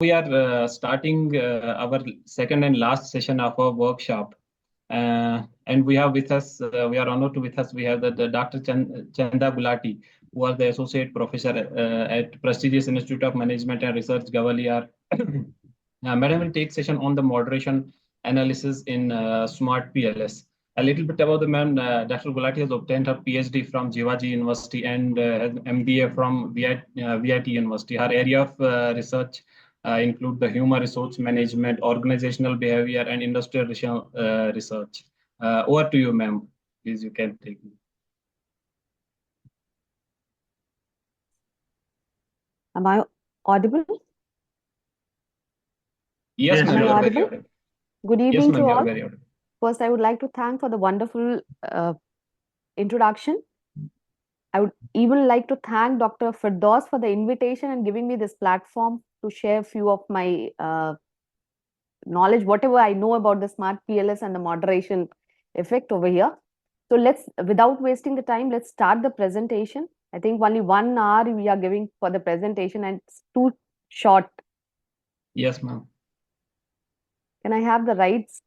We are starting our second and last session of our workshop. And we have with us, we are honored to with us, we have the Dr. Chanda Gulati, who was the Associate Professor at prestigious Institute of Management and Research, Gwalior. Madam will take session on the moderation analysis in SmartPLS. A little bit about the man, Dr. Gulati has obtained her PhD from Jivaji University and has MBA from VIT University. Her area of research include the human resource management, organizational behavior, and industrial research. Over to you, ma'am. Please, you can take it. Am I audible? Yes, ma'am. Am I audible? Good evening to all. First, I would like to thank for the wonderful introduction. I would even like to thank Dr. Firdaus for the invitation and giving me this platform to share a few of my knowledge, whatever I know about the SmartPLS and the moderation effect over here. So let's, without wasting the time, let's start the presentation. I think only 1 hour we are giving for the presentation and it's too short. Yes, ma'am. Can I have the rights?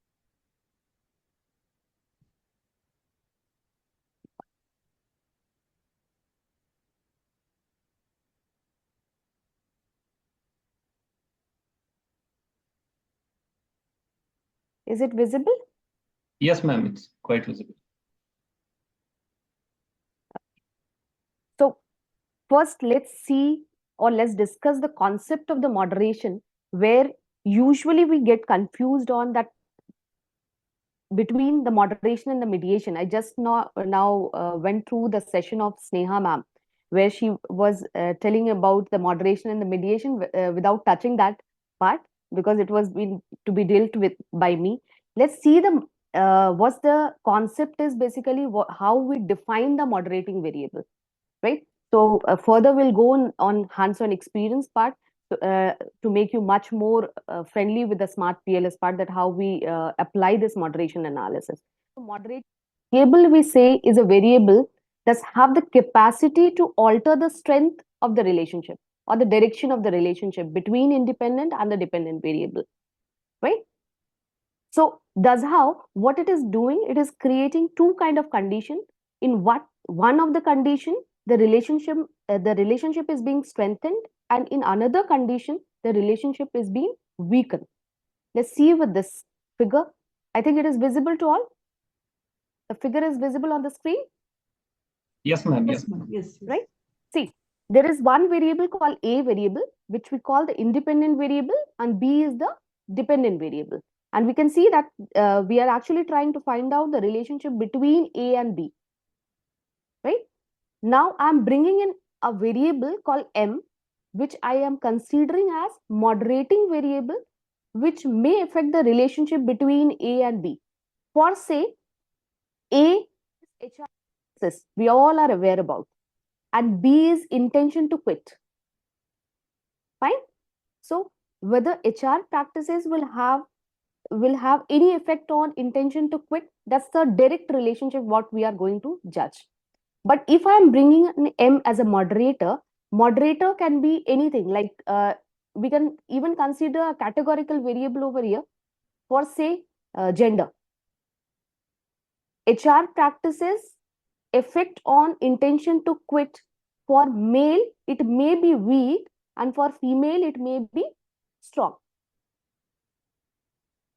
Is it visible? Yes, ma'am, it's quite visible. So first, let's see or let's discuss the concept of the moderation, where usually we get confused on that between the moderation and the mediation. I just now went through the session of Sneha ma'am, where she was telling about the moderation and the mediation without touching that part, because it was to be dealt with by me. Let's see the what the concept is, basically how we define the moderating variable, right? So further we'll go on hands-on experience part to make you much more friendly with the SmartPLS part, that how we apply this moderation analysis. So moderate variable, we say, is a variable that have the capacity to alter the strength of the relationship or the direction of the relationship between independent and the dependent variable, right? So that's how what it is doing, it is creating two kind of condition. In what one of the condition, the relationship is being strengthened, and in another condition, the relationship is being weakened. Let's see with this figure. I think it is visible to all. The figure is visible on the screen. Yes, ma'am. Yes, ma'am. Yes. Right. See, there is one variable called A variable, which we call the independent variable, and B is the dependent variable. And we can see that we are actually trying to find out the relationship between A and B. Right? Now I'm bringing in a variable called M, which I am considering as moderating variable, which may affect the relationship between A and B. For say, A is HR, we all are aware about, and B is intention to quit. Fine. So whether HR practices will have any effect on intention to quit, that's the direct relationship what we are going to judge. But if I am bringing an M as a moderator can be anything, like we can even consider a categorical variable over here for say gender. HR practices effect on intention to quit. For male, it may be weak, and for female, it may be strong.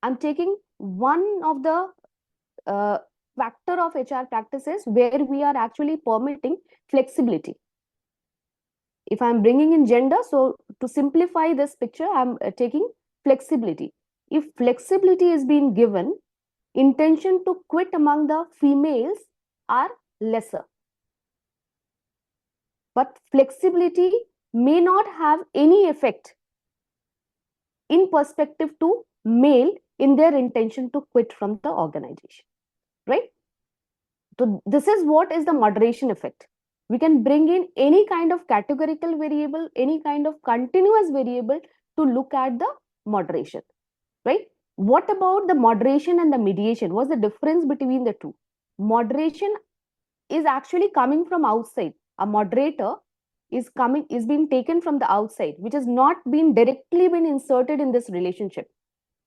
I'm taking one of the factor of HR practices where we are actually permitting flexibility. If I'm bringing in gender, so to simplify this picture, I'm taking flexibility. If flexibility is being given, intention to quit among the females are lesser. But flexibility may not have any effect in perspective to male in their intention to quit from the organization, right? So this is what is the moderation effect. We can bring in any kind of categorical variable, any kind of continuous variable to look at the moderation, right? What about the moderation and the mediation? What's the difference between the two? Moderation is actually coming from outside. A moderator is being taken from the outside, which has not been directly been inserted in this relationship,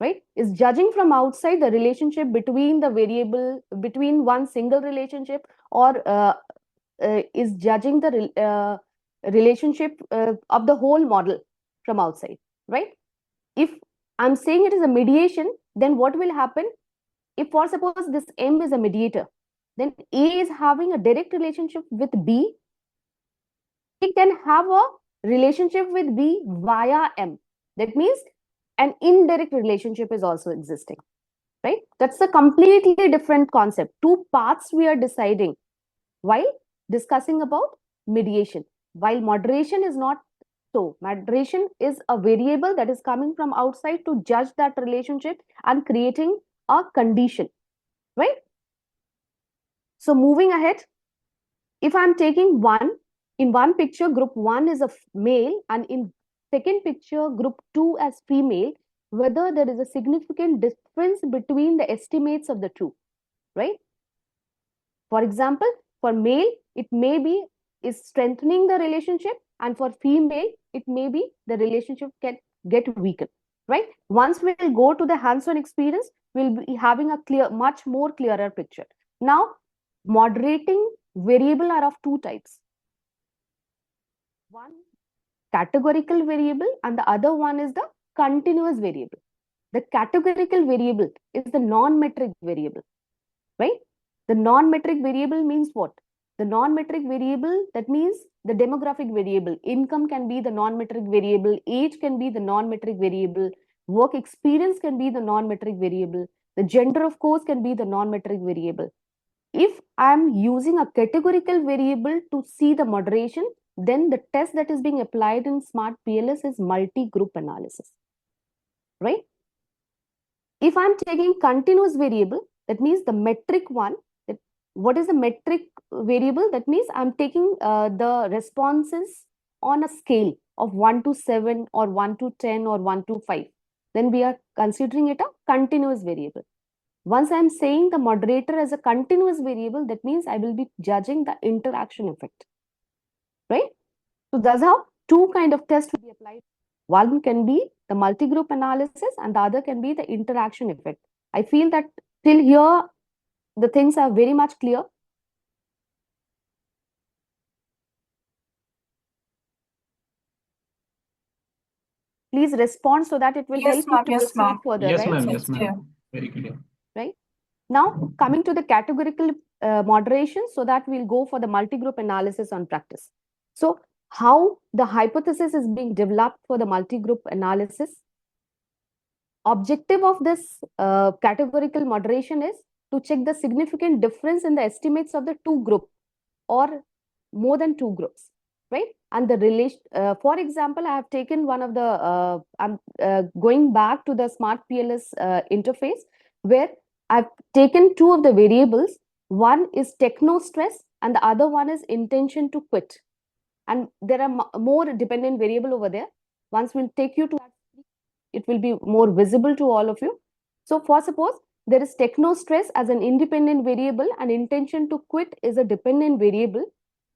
right? Is judging from outside the relationship between the variable, between one single relationship, or is judging the relationship of the whole model from outside, right? If I'm saying it is a mediation, then what will happen? If, for suppose, this M is a mediator, then A is having a direct relationship with B, A can have a relationship with B via M. That means an indirect relationship is also existing, right? That's a completely different concept. Two paths we are deciding while discussing about mediation. While moderation is not so. Moderation is a variable that is coming from outside to judge that relationship and creating a condition, right? So moving ahead, if I'm taking in one picture, group 1 is a male, and in second picture, group 2 as female, whether there is a significant difference between the estimates of the two, right? For example, for male, it may be is strengthening the relationship, and for female, it may be the relationship can get weakened, right? Once we'll go to the hands-on experience, we'll be having a much more clearer picture. Now, moderating variable are of two types. One, categorical variable, and the other one is the continuous variable. The categorical variable is the non-metric variable, right? The non-metric variable means what? The non-metric variable, that means the demographic variable. Income can be the non-metric variable, age can be the non-metric variable, work experience can be the non-metric variable, the gender, of course, can be the non-metric variable. If I'm using a categorical variable to see the moderation, then the test that is being applied in SmartPLS is multi-group analysis, right? If I'm taking continuous variable, that means the metric one. What is the metric variable? That means I'm taking the responses on a scale of 1 to 7 or 1 to 10 or 1 to 5. Then we are considering it a continuous variable. Once I'm saying the moderator as a continuous variable, that means I will be judging the interaction effect, right? So that's how two kind of tests will be applied. One can be the multi-group analysis and the other can be the interaction effect. I feel that till here, the things are very much clear. Please respond so that it will help you to proceed further, yes, right? ma'am. Yes, ma'am. Very clear. Right. Now, coming to the categorical moderation, so that we'll go for the multi-group analysis on practice. So, how the hypothesis is being developed for the multi-group analysis. Objective of this categorical moderation is to check the significant difference in the estimates of the two groups or more than two groups, right? And the relation, for example, I have taken one of the, I'm going back to the SmartPLS interface where I've taken two of the variables. One is techno stress and the other one is intention to quit. And there are more dependent variable over there. Once we'll take you to that, it will be more visible to all of you. So for suppose there is techno stress as an independent variable and intention to quit is a dependent variable,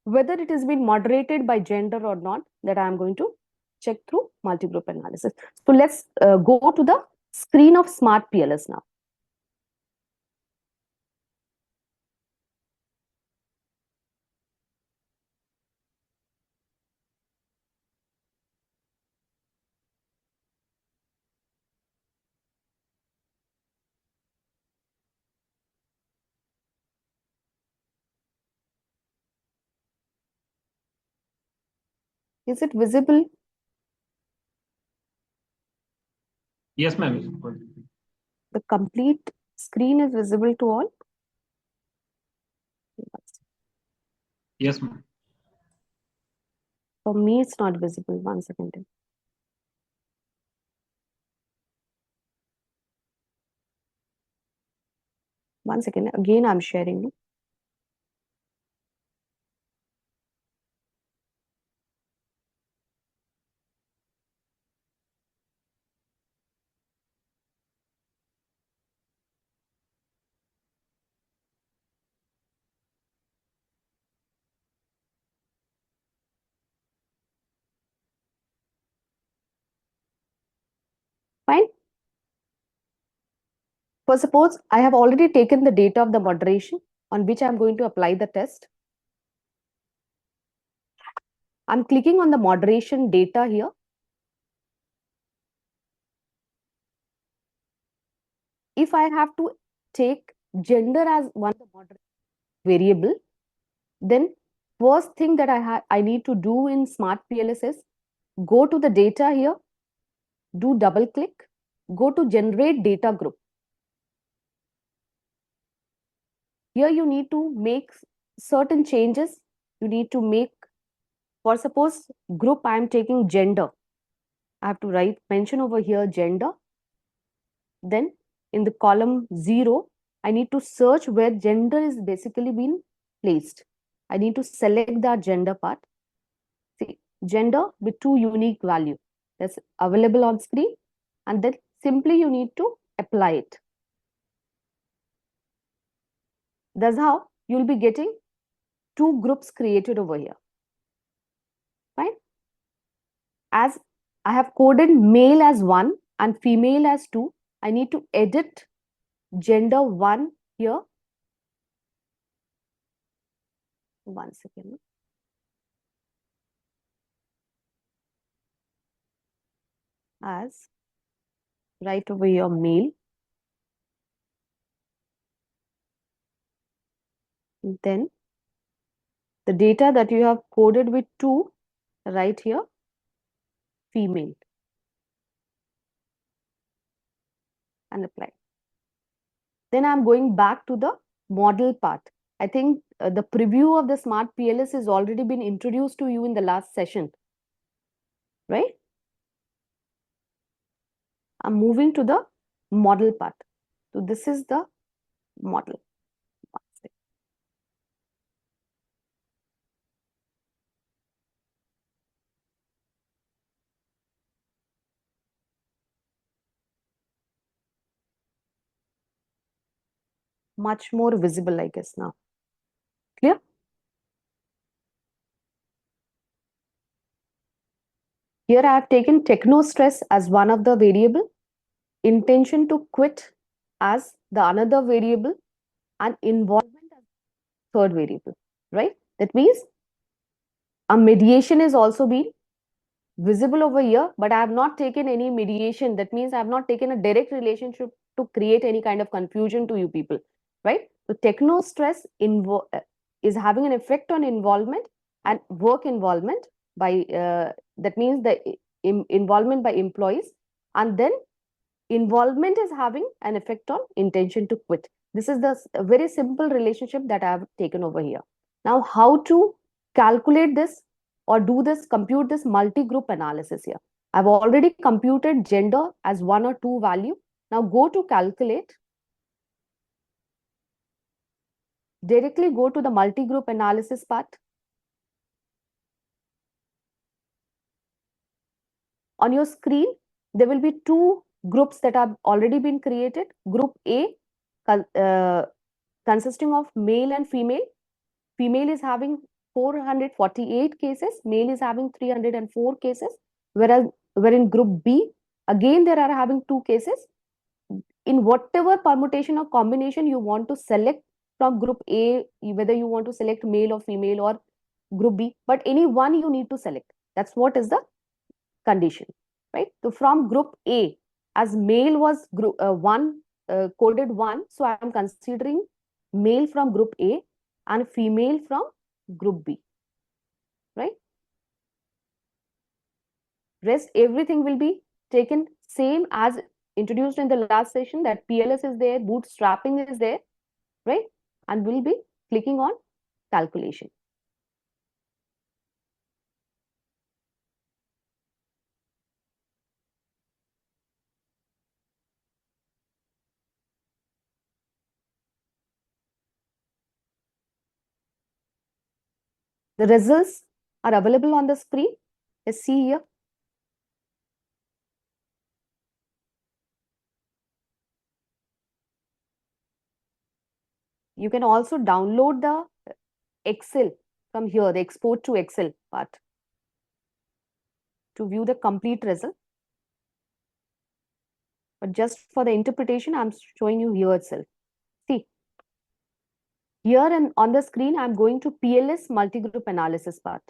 whether it has been moderated by gender or not, that I am going to check through multi-group analysis. So let's go to the screen of SmartPLS now. Is it visible? Yes, ma'am. The complete screen is visible to all? Yes, ma'am. For me, it's not visible. 1 second. One second. Again, I'm sharing. Fine. For suppose I have already taken the data of the moderation on which I'm going to apply the test. I'm clicking on the moderation data here. If I have to take gender as one of the moderation variable, then first thing that I need to do in SmartPLS is go to the data here, do double click, go to generate data group. Here you need to make certain changes. You need to make, for suppose group I am taking gender. I have to mention over here gender. Then in the column 0, I need to search where gender is basically been placed. I need to select that gender part. See, gender with 2 unique value that's available on screen, and then simply you need to apply it. That's how you'll be getting 2 groups created over here. Fine. As I have coded male as 1 and female as 2, I need to edit gender 1 here. One second. As right over here male. Then the data that you have coded with 2 right here female and apply. Then I'm going back to the model part. I think the preview of the SmartPLS has already been introduced to you in the last session, right? I'm moving to the model part. So this is the model. Much more visible, I guess now. Clear? Here I have taken techno stress as one of the variable, intention to quit as the another variable, and involvement as third variable, right? That means a mediation is also being visible over here, but I have not taken any mediation. That means I have not taken a direct relationship to create any kind of confusion to you people, right? So techno stress is having an effect on involvement and work involvement by, that means the involvement by employees, and then involvement is having an effect on intention to quit. This is the very simple relationship that I have taken over here. Now, how to calculate this or do this, compute this multi-group analysis here? I've already computed gender as 1 or 2 value. Now go to calculate. Directly go to the multi-group analysis part. On your screen, there will be 2 groups that have already been created. Group A, consisting of male and female. Female is having 448 cases, male is having 304 cases, wherein group B, again there are having 2 cases. In whatever permutation or combination you want to select from group A, whether you want to select male or female or group B, but any one you need to select. That's what is the condition, right? So from group A, as male was group 1, coded 1, so I am considering male from group A and female from group B, right? Rest everything will be taken same as introduced in the last session, that PLS is there, bootstrapping is there, right? And we'll be clicking on calculation. The results are available on the screen. Let's see here. You can also download the Excel from here, the export to Excel part, to view the complete result. but just for the interpretation, I'm showing you here itself. See, here and on the screen, I'm going to PLS multi-group analysis part.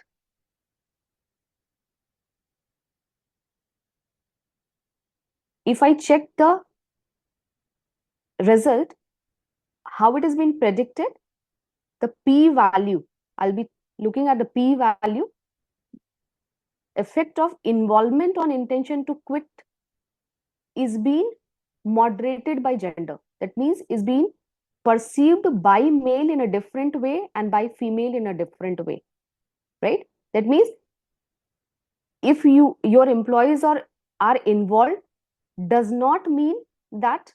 If I check the result, how it has been predicted, the p-value, I'll be looking at the p-value, effect of involvement on intention to quit is being moderated by gender. That means is being perceived by male in a different way and by female in a different way, right? That means if your employees are involved, does not mean that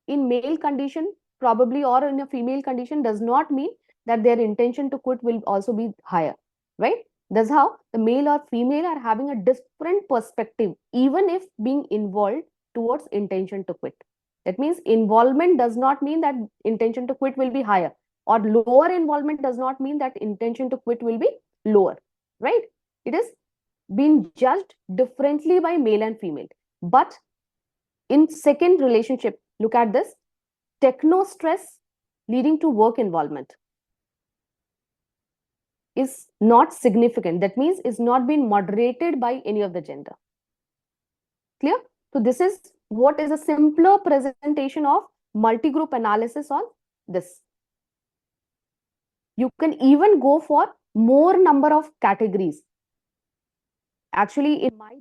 in male condition probably, or in a female condition, does not mean that their intention to quit will also be higher, right? That's how the male or female are having a different perspective, even if being involved towards intention to quit. That means involvement does not mean that intention to quit will be higher, or lower involvement does not mean that intention to quit will be lower, right? It is being judged differently by male and female. But in second relationship, look at this, techno stress leading to work involvement is not significant. That means is not being moderated by any of the gender. Clear? So this is what is a simpler presentation of multi-group analysis on this. You can even go for more number of categories. Actually, in my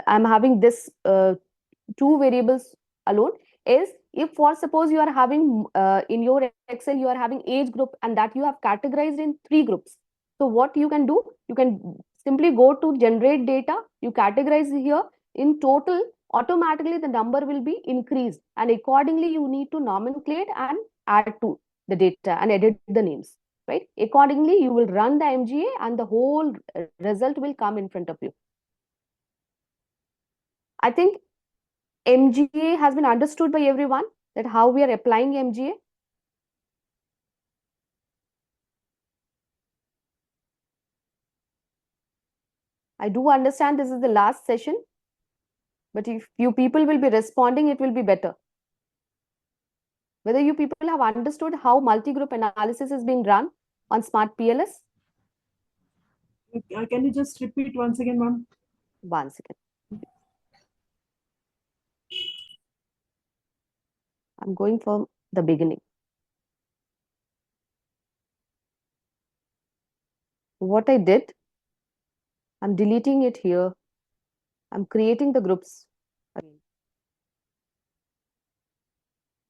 I'm having this two variables alone. Is if for suppose you are having in your Excel, you are having age group and that you have categorized in 3 groups. So what you can do, you can simply go to generate data, you categorize here, in total automatically the number will be increased, and accordingly you need to nomenclate and add to the data and edit the names, right? Accordingly you will run the MGA and the whole result will come in front of you. I think MGA has been understood by everyone, that how we are applying MGA. I do understand this is the last session, but if you people will be responding, it will be better. Whether you people have understood how multi-group analysis is being run on SmartPLS? Can you just repeat once again, ma'am? One second. I'm going from the beginning. What I did, I'm deleting it here. I'm creating the groups again.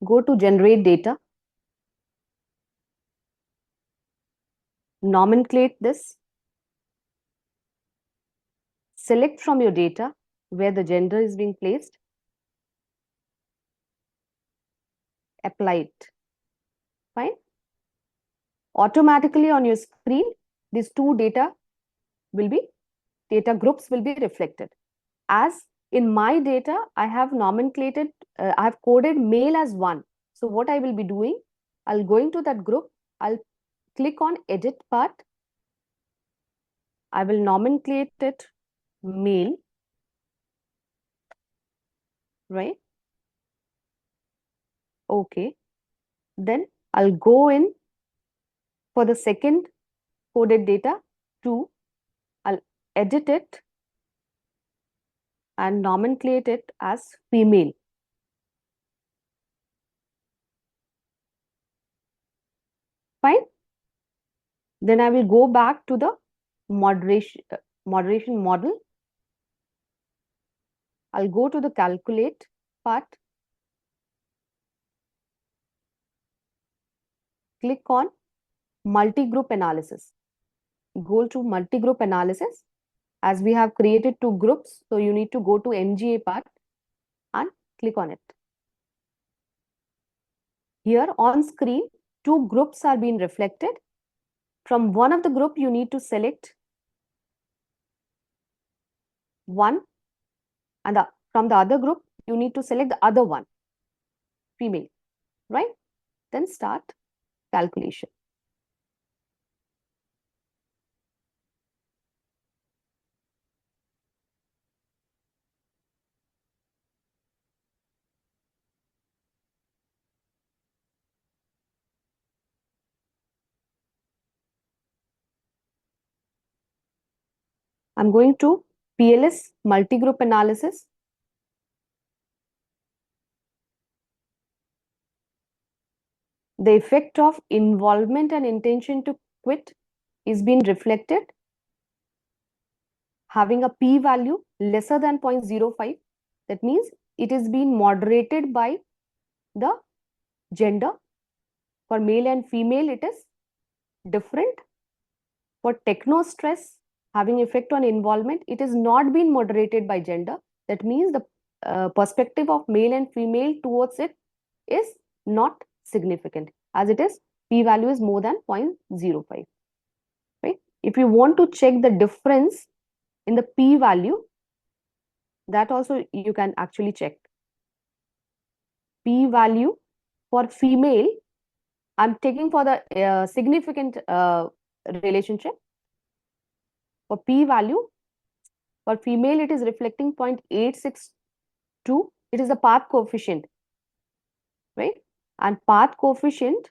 Go to generate data. Nomenclate this. Select from your data where the gender is being placed. Apply it. Fine. Automatically on your screen, these two data groups will be reflected. As in my data, I have nomenclated, I have coded male as 1. So what I will be doing, I'll go into that group, I'll click on edit part. I will nomenclate it male, right? Okay. Then I'll go in for the second coded data 2. I'll edit it and nomenclate it as female. Fine. Then I will go back to the moderation model. I'll go to the calculate part. Click on multi-group analysis. Go to multi-group analysis. As we have created 2 groups, so you need to go to MGA part and click on it. Here on screen, 2 groups are being reflected. From one of the group, you need to select one, and from the other group, you need to select the other one, female, right? Then start calculation. I'm going to PLS multi-group analysis. The effect of involvement and intention to quit is being reflected, having a p-value lesser than 0.05. That means it is being moderated by the gender. For male and female, it is different. For techno stress having effect on involvement, it is not being moderated by gender. That means the perspective of male and female towards it is not significant, as it is p-value is more than 0.05. Right? If you want to check the difference in the p-value, that also you can actually check. P-value for female, I'm taking for the significant relationship. For p-value, for female, it is reflecting 0.862. It is the path coefficient, right? And path coefficient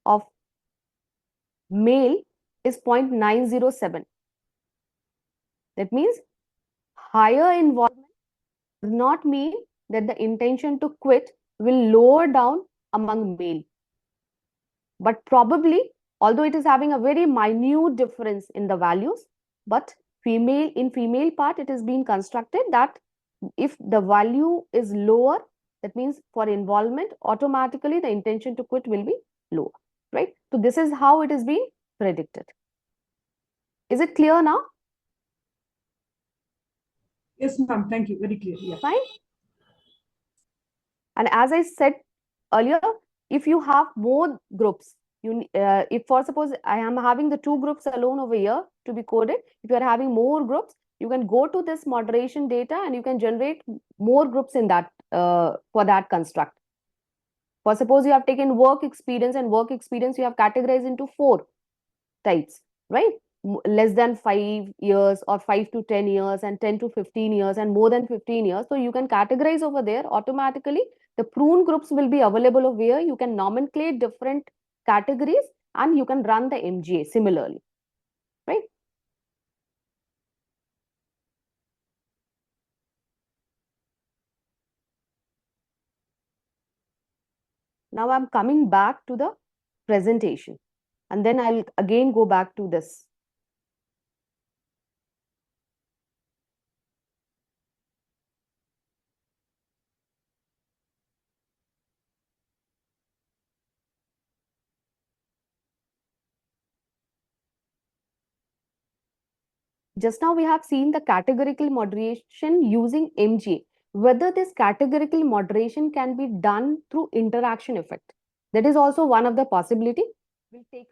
of male is 0.907. That means higher involvement does not mean that the intention to quit will lower down among male. But probably, although it is having a very minute difference in the values, but in female part, it is being constructed that if the value is lower, that means for involvement, automatically the intention to quit will be lower, right? So this is how it is being predicted. Is it clear now? Yes, ma'am. Thank you. Very clear. Yeah. Fine. And as I said earlier, if you have more groups, if for suppose I am having the 2 groups alone over here to be coded, if you are having more groups, you can go to this moderation data and you can generate more groups in that for that construct. For suppose you have taken work experience, and work experience you have categorized into 4 types, right? Less than 5 years or 5 to 10 years and 10 to 15 years and more than 15 years. So you can categorize over there automatically. The prune groups will be available over here. You can nomenclate different categories and you can run the MGA similarly, right? Now I'm coming back to the presentation and then I'll again go back to this. Just now we have seen the categorical moderation using MGA. Whether this categorical moderation can be done through interaction effect. That is also one of the possibility. We'll take,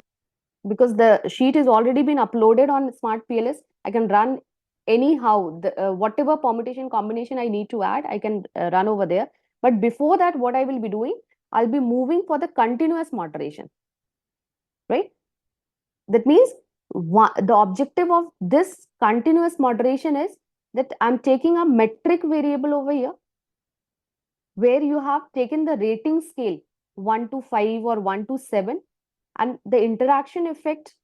because the sheet is already been uploaded on SmartPLS. I can run anyhow, whatever permutation combination I need to add, I can run over there. But before that, what I will be doing, I'll be moving for the continuous moderation, right? That means the objective of this continuous moderation is that I'm taking a metric variable over here where you have taken the rating scale 1 to 5 or 1 to 7 and the interaction effect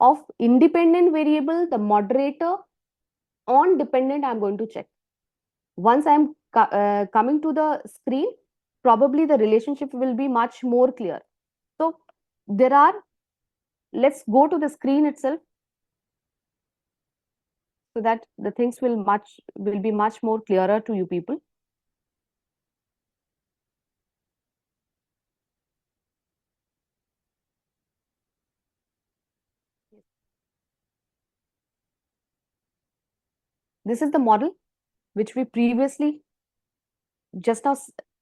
of independent variable, the moderator on dependent, I'm going to check. Once I'm coming to the screen, probably the relationship will be much more clear. So there are, let's go to the screen itself, so that the things will be much more clearer to you people. This is the model which we previously just now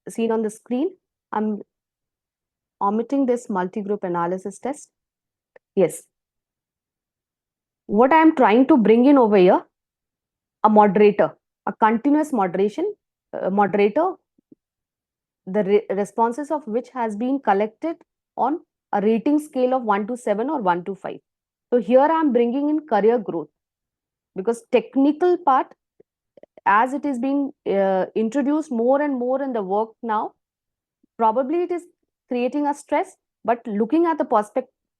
seen on the screen. I'm omitting this multi-group analysis test. Yes. What I am trying to bring in over here, a moderator, a continuous moderation moderator, the responses of which has been collected on a rating scale of 1 to 7 or 1 to 5. So here I am bringing in career growth, because technical part, as it is being introduced more and more in the work now, probably it is creating a stress, but looking at the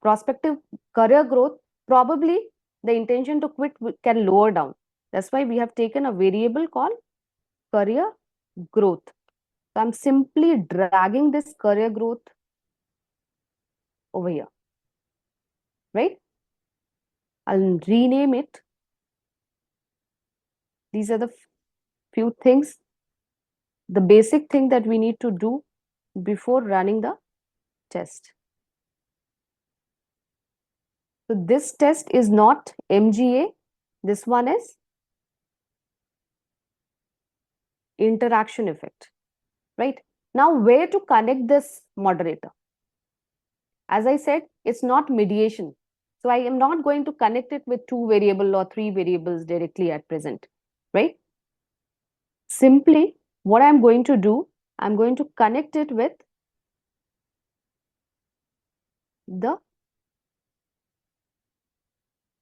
prospective career growth, probably the intention to quit can lower down. That's why we have taken a variable called career growth. So I'm simply dragging this career growth over here, right? I'll rename it. These are the few things, the basic thing that we need to do before running the test. So this test is not MGA. This one is interaction effect, right? Now, where to connect this moderator? As I said, it's not mediation. So I am not going to connect it with 2 variables or 3 variables directly at present, right? Simply, what I'm going to do, I'm going to connect it with the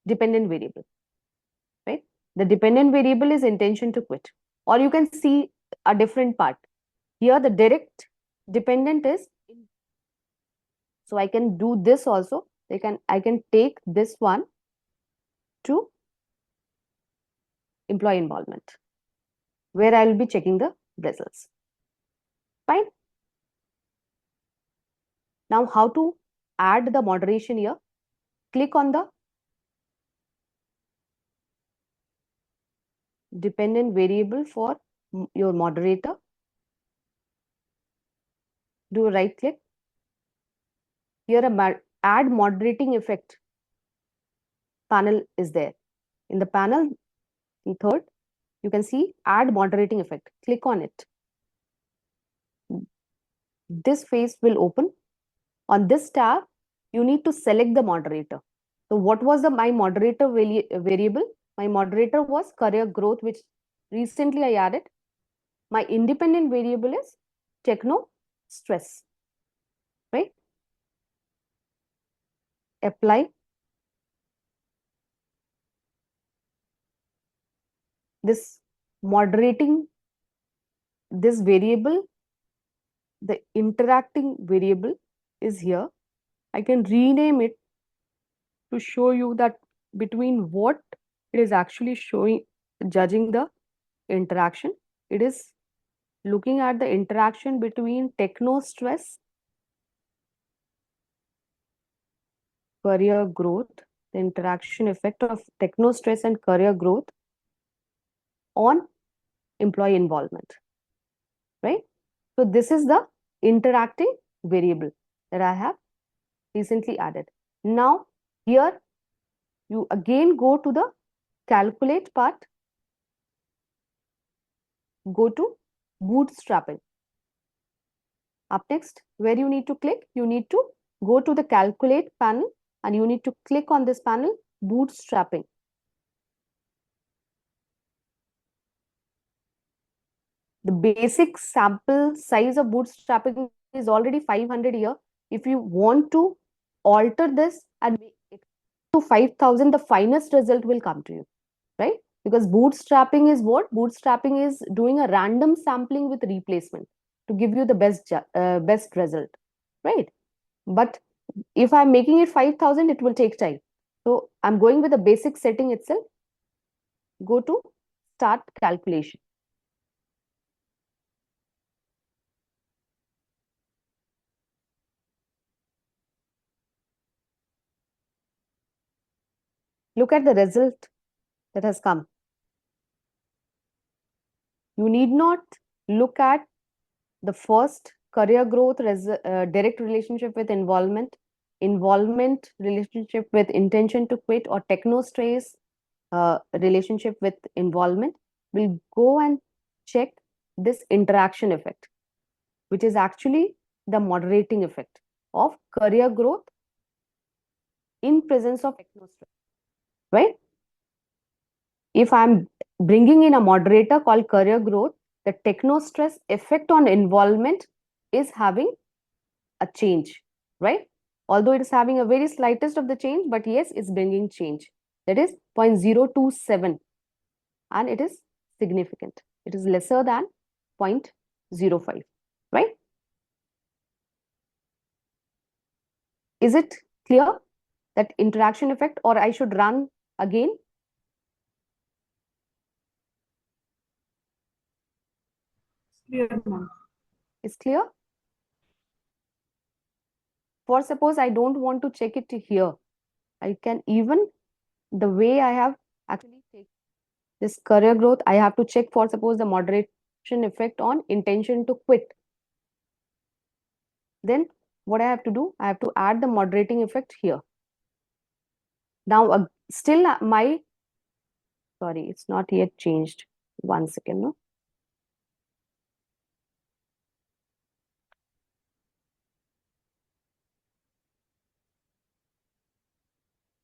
dependent variable, right? The dependent variable is intention to quit. Or you can see a different part. Here, the direct dependent is, so I can do this also. I can take this one to employee involvement, where I will be checking the results. Fine. Now, how to add the moderation here? Click on the dependent variable for your moderator. Do a right click. Here, a add moderating effect panel is there. In the panel, in third, you can see add moderating effect. Click on it. This phase will open. On this tab, you need to select the moderator. So what was my moderator variable? My moderator was career growth, which recently I added. My independent variable is techno stress, right? Apply. This moderating, this variable, the interacting variable is here. I can rename it to show you that between what it is actually showing, judging the interaction. It is looking at the interaction between techno stress, career growth, the interaction effect of techno stress and career growth on employee involvement, right? So this is the interacting variable that I have recently added. Now here you again go to the calculate part, go to bootstrapping. Up next, where you need to click, you need to go to the calculate panel and you need to click on this panel, bootstrapping. The basic sample size of bootstrapping is already 500 here. If you want to alter this and make it to 5,000, the finest result will come to you, right? Because bootstrapping is what? Bootstrapping is doing a random sampling with replacement to give you the best result, right? But if I'm making it 5,000, it will take time. So I'm going with the basic setting itself. Go to start calculation. Look at the result that has come. You need not look at the first career growth direct relationship with involvement relationship with intention to quit, or techno stress relationship with involvement. We'll go and check this interaction effect, which is actually the moderating effect of career growth in presence of techno stress, right? If I'm bringing in a moderator called career growth, the techno stress effect on involvement is having a change, right? Although it is having a very slightest of the change, but yes, it's bringing change. That is 0.027, and it is significant. It is lesser than 0.05, right? Is it clear that interaction effect, or I should run Again, Clear, ma'am. is clear? For suppose I don't want to check it here, I can even the way I have actually taken this career growth, I have to check for suppose the moderation effect on intention to quit. Then what I have to do, I have to add the moderating effect here. Now still my, sorry, it's not yet changed. 1 second, no?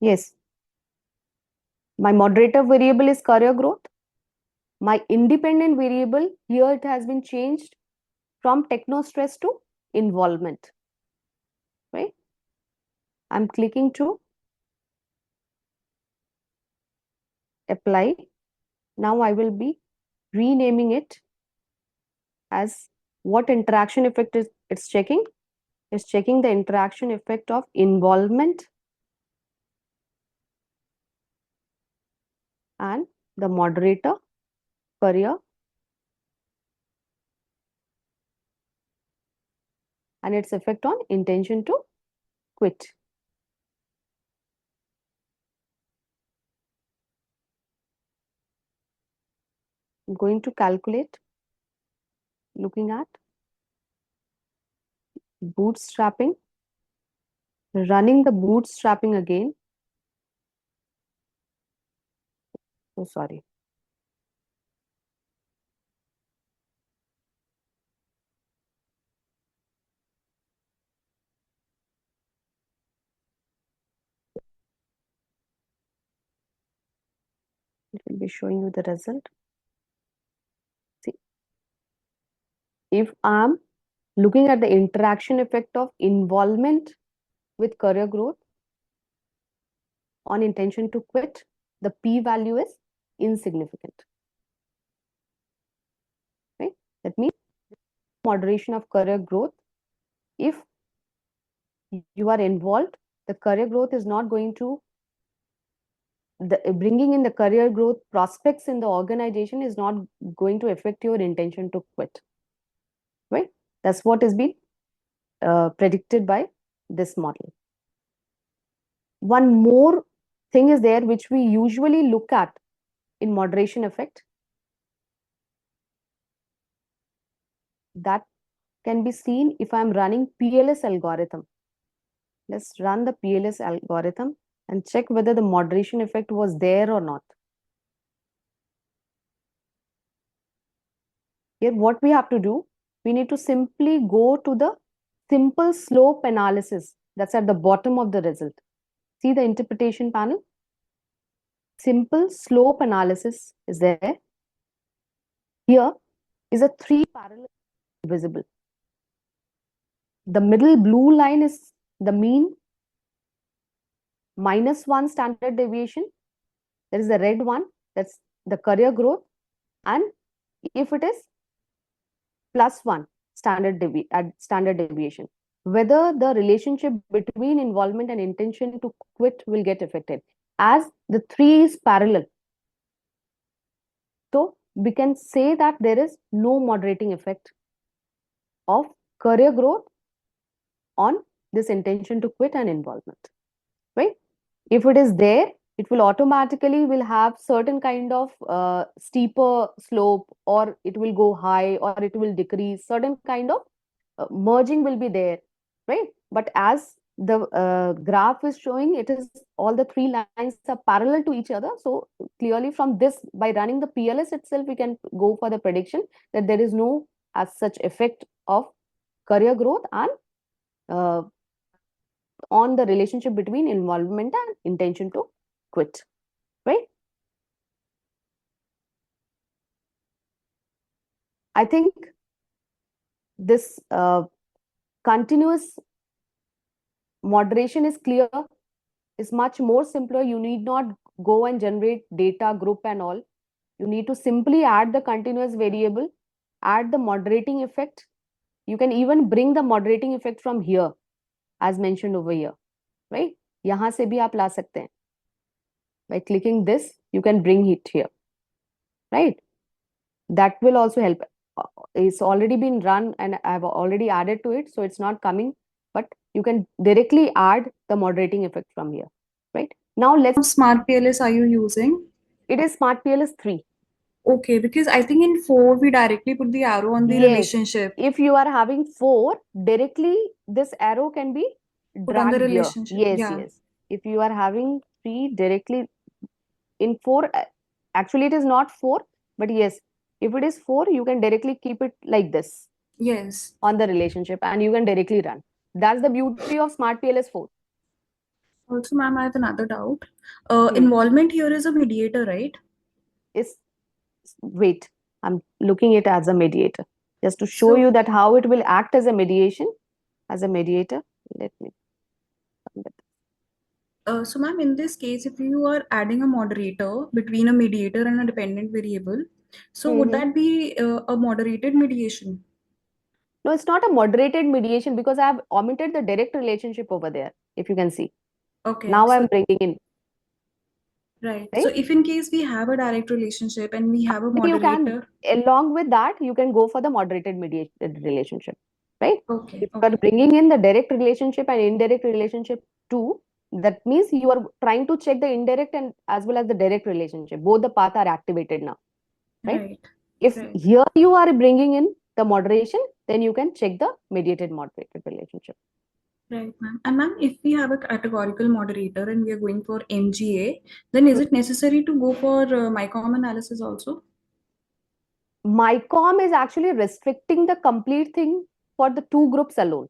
Yes. My moderator variable is career growth. My independent variable, here it has been changed from techno stress to involvement, right? I'm clicking to apply. Now I will be renaming it as what interaction effect is it's checking? It's checking the interaction effect of involvement and the moderator career and its effect on intention to quit. I'm going to calculate looking at bootstrapping, running the bootstrapping again. Oh, sorry. It will be showing you the result. See, if I'm looking at the interaction effect of involvement with career growth on intention to quit, the p value is insignificant. Right? That means moderation of career growth. If you are involved, the career growth is not going to bringing in the career growth prospects in the organization is not going to affect your intention to quit, right? That's what has been predicted by this model. One more thing is there which we usually look at in moderation effect, that can be seen if I'm running PLS algorithm. Let's run the PLS algorithm and check whether the moderation effect was there or not. Here what we have to do, we need to simply go to the simple slope analysis that's at the bottom of the result. See the interpretation panel? Simple slope analysis is there. Here is a 3 parallel visible. The middle blue line is the mean, -1 standard deviation. There is the red one, that's the career growth. And if it is +1 standard deviation, whether the relationship between involvement and intention to quit will get affected. As the 3 is parallel, so we can say that there is no moderating effect of career growth on this intention to quit and involvement, right? If it is there, it will automatically will have certain kind of steeper slope, or it will go high, or it will decrease. Certain kind of merging will be there, right? But as the graph is showing, it is all the 3 lines are parallel to each other. So clearly from this, by running the PLS itself, we can go for the prediction that there is no as such effect of career growth and on the relationship between involvement and intention to quit, right? I think this continuous moderation is clear, is much more simpler. You need not go and generate data group and all. You need to simply add the continuous variable, add the moderating effect. You can even bring the moderating effect from here, as mentioned over here, right? यहाँ से भी आप ला सकते हैं. By clicking this, you can bring it here, right? That will also help. It's already been run and I've already added to it, so it's not coming, but you can directly add the moderating effect from here, right? Now let's, SmartPLS are you using? it is SmartPLS 3. Okay, because I think in 4 we directly put the arrow on the Yes. relationship. If you are having 4, directly this arrow can be Put on the dragged here. relationship. Yes, Yeah. yes. If you are having 3 directly in 4, actually it is not 4, but yes, if it is 4, you can directly keep it like this Yes. on the relationship and you can directly run. That's the beauty of SmartPLS 4. Also, ma'am, I have another doubt. Hmm. Involvement here is a mediator, right? Is wait, I'm looking it as a mediator just to show So- you that how it will act as a mediation, as a mediator. Let me So, ma'am, in this case, if you are adding a moderator between a mediator and a dependent variable, so would that be a moderated mediation? No, it's not a moderated mediation because I have omitted the direct relationship over there, if you can see. Okay. Now so, I'm bringing in. right. Right? So, if in case we have a direct relationship and we have a You can, moderator. along with that, you can go for the moderated mediated relationship, right? Okay. If you Okay. are bringing in the direct relationship and indirect relationship too, that means you are trying to check the indirect and as well as the direct relationship. Both the paths are activated now, right? Right. If Right. here you are bringing in the moderation, then you can check the mediated moderated relationship. Right, ma'am. And ma'am, if we have a categorical moderator and we are going for MGA, then is it necessary to go for MICOM analysis also? MICOM is actually restricting the complete thing for the 2 groups alone,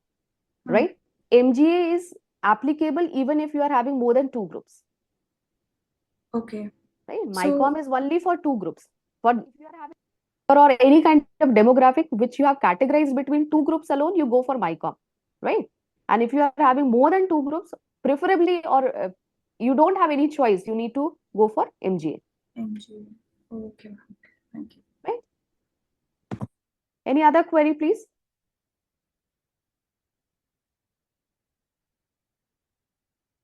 right? MGA is applicable even if you are having more than 2 groups, Okay. right? So- MICOM is only for 2 groups. For if you are having or any kind of demographic which you have categorized between 2 groups alone, you go for MICOM, right? And if you are having more than 2 groups, preferably or you don't have any choice, you need to go for MGA, MGA. Okay, ma'am. Thank you. right? Any other query, please?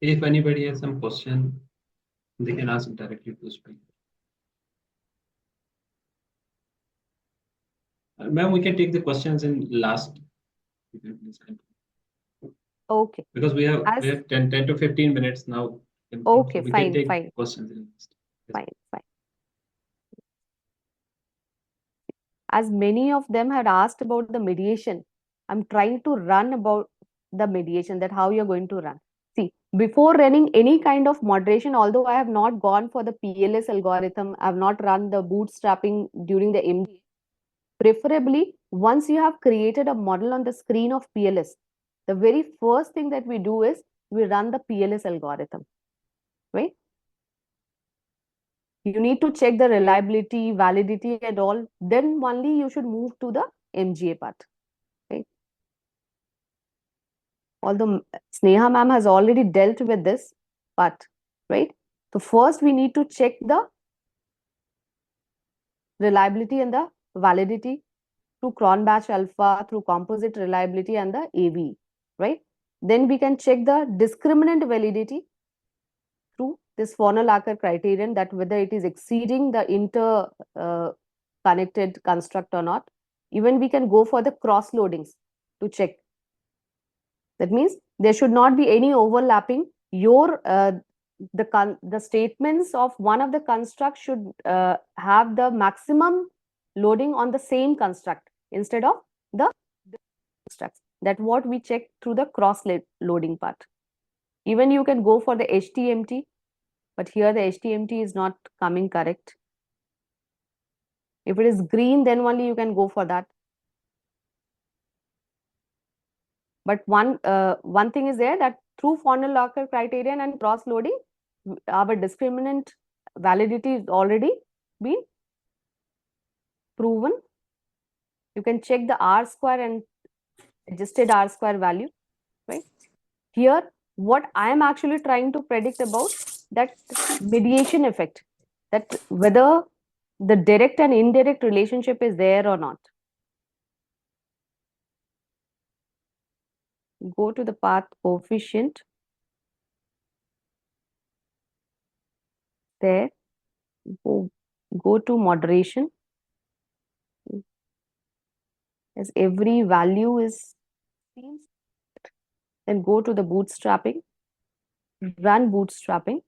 If anybody has some question, they can ask directly to speak. Ma'am, we can take the questions in last. You can please continue. Okay. Because we have As 10 to 15 minutes now. Okay, So we fine, can take fine. questions in last. Yes. Fine. As many of them had asked about the mediation, I'm trying to run about the mediation, that how you're going to run. See, before running any kind of moderation, although I have not gone for the PLS algorithm, I have not run the bootstrapping during the MD. Preferably, once you have created a model on the screen of PLS, the very first thing that we do is we run the PLS algorithm, right? You need to check the reliability, validity and all. Then only you should move to the MGA part, right? Although Sneha ma'am has already dealt with this part, right? So first we need to check the reliability and the validity through Cronbach alpha, through composite reliability and the AV, right? Then we can check the discriminant validity through this Fornal-Acker criterion, that whether it is exceeding the inter connected construct or not. Even we can go for the cross loadings to check. That means there should not be any overlapping. Your the statements of one of the constructs should have the maximum loading on the same construct instead of the constructs. That what we check through the cross loading part. Even you can go for the HTMT, but here the HTMT is not coming correct. If it is green, then only you can go for that. But one thing is there, that through Fornal-Acker criterion and cross loading, our discriminant validity is already been proven. You can check the R square and adjusted R square value, right? Here, what I am actually trying to predict about that mediation effect, that whether the direct and indirect relationship is there or not. Go to the path coefficient. there, go to moderation, as every value is seen, then go to the bootstrapping, run bootstrapping.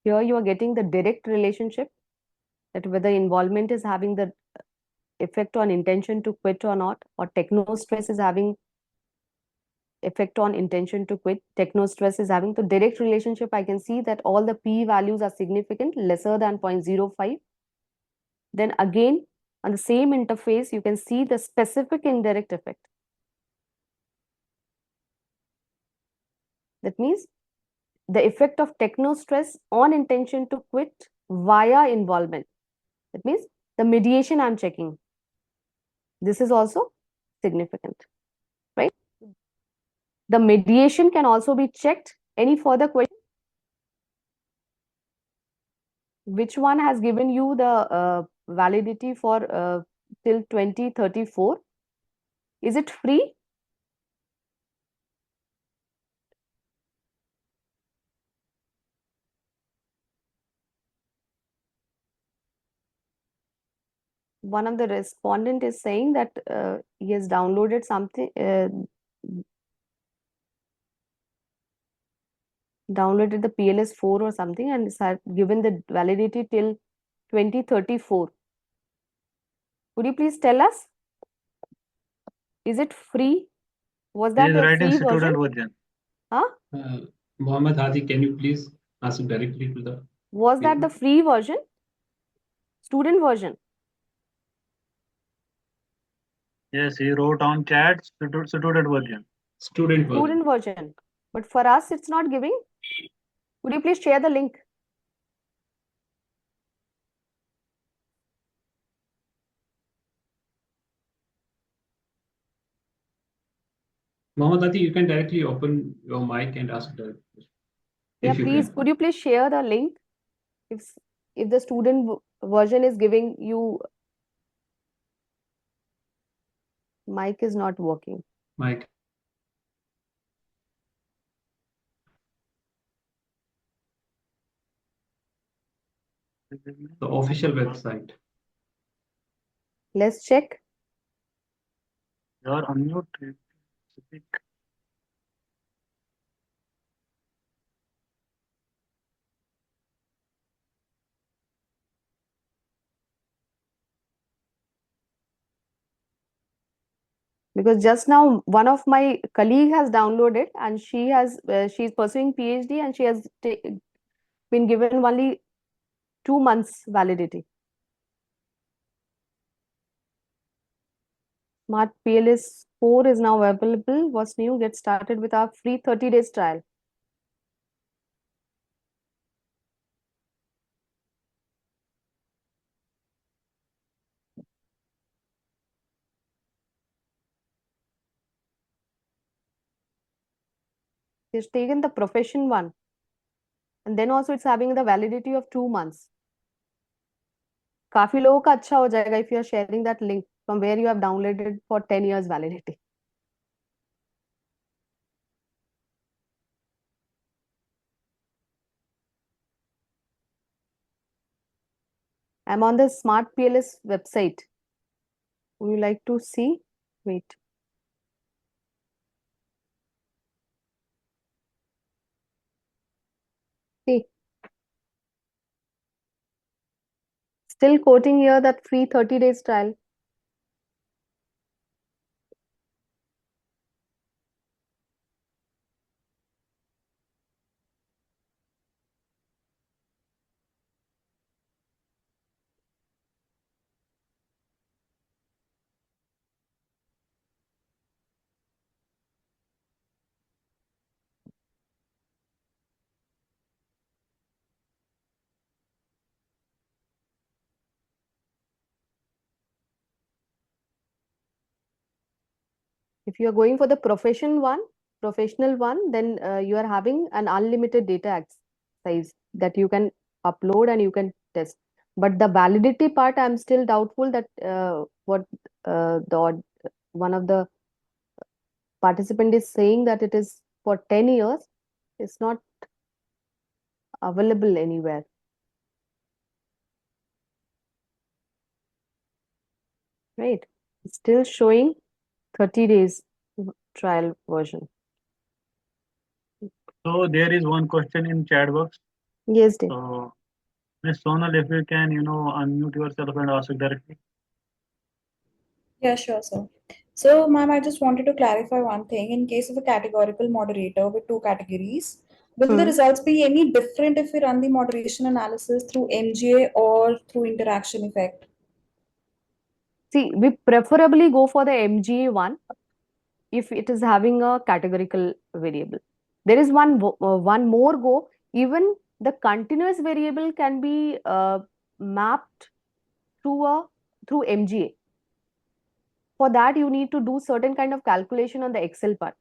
Here you are getting the direct relationship, that whether involvement is having the effect on intention to quit or not, or techno stress is having effect on intention to quit. Techno stress is having the direct relationship. I can see that all the p values are significant, lesser than 0.05. Then again, on the same interface, you can see the specific indirect effect. That means the effect of techno stress on intention to quit via involvement. That means the mediation I'm checking. This is also significant, right? The mediation can also be checked. Any further question? Which one has given you the validity for till 2034? Is it free? One of the respondent is saying that he has downloaded something, downloaded the PLS4 or something, and has given the validity till 2034. Could you please tell us? Is it free? Was that the free version? Huh? Mohammed Hadi, can you please ask directly to the... Was that the free version? Student version? Yes, he wrote on chat student version. Student version. But for us, it's not giving. Could you please share the link? Mohammed Hadi, you can directly open your mic and ask the question. Yeah, please, could you please share the link? If the student version is giving you, mic is not working. Mic. The official website. Let's check. You are unmute. Speak. Because just now one of my colleague has downloaded, and she has she's pursuing PhD, and she has been given only 2 months validity. SmartPLS 4 is now available. What's new? Get started with our free 30 days trial. It's taken the profession one, and then also it's having the validity of 2 months. काफी लोगों का अच्छा हो जाएगा if you are sharing that link from where you have downloaded for 10 years validity. I'm on the SmartPLS website. Would you like to see? Wait. See. Still quoting here that free 30 days trial. If you are going for the professional one, then you are having an unlimited data size that you can upload and you can test. But the validity part, I'm still doubtful that what one of the participant is saying, that it is for 10 years. It's not available anywhere. Right. It's still showing 30 days trial version. So there is one question in chat box. Yes, Dave. So Miss Sonal, if you can, unmute yourself and ask it directly. Yeah, sure, sir. So, ma'am, I just wanted to clarify one thing. In case of a categorical moderator with two categories, will the results be any different if we run the moderation analysis through MGA or through interaction effect? See, we preferably go for the MGA one if it is having a categorical variable. There is one more go. Even the continuous variable can be mapped through MGA. For that, you need to do certain kind of calculation on the Excel part,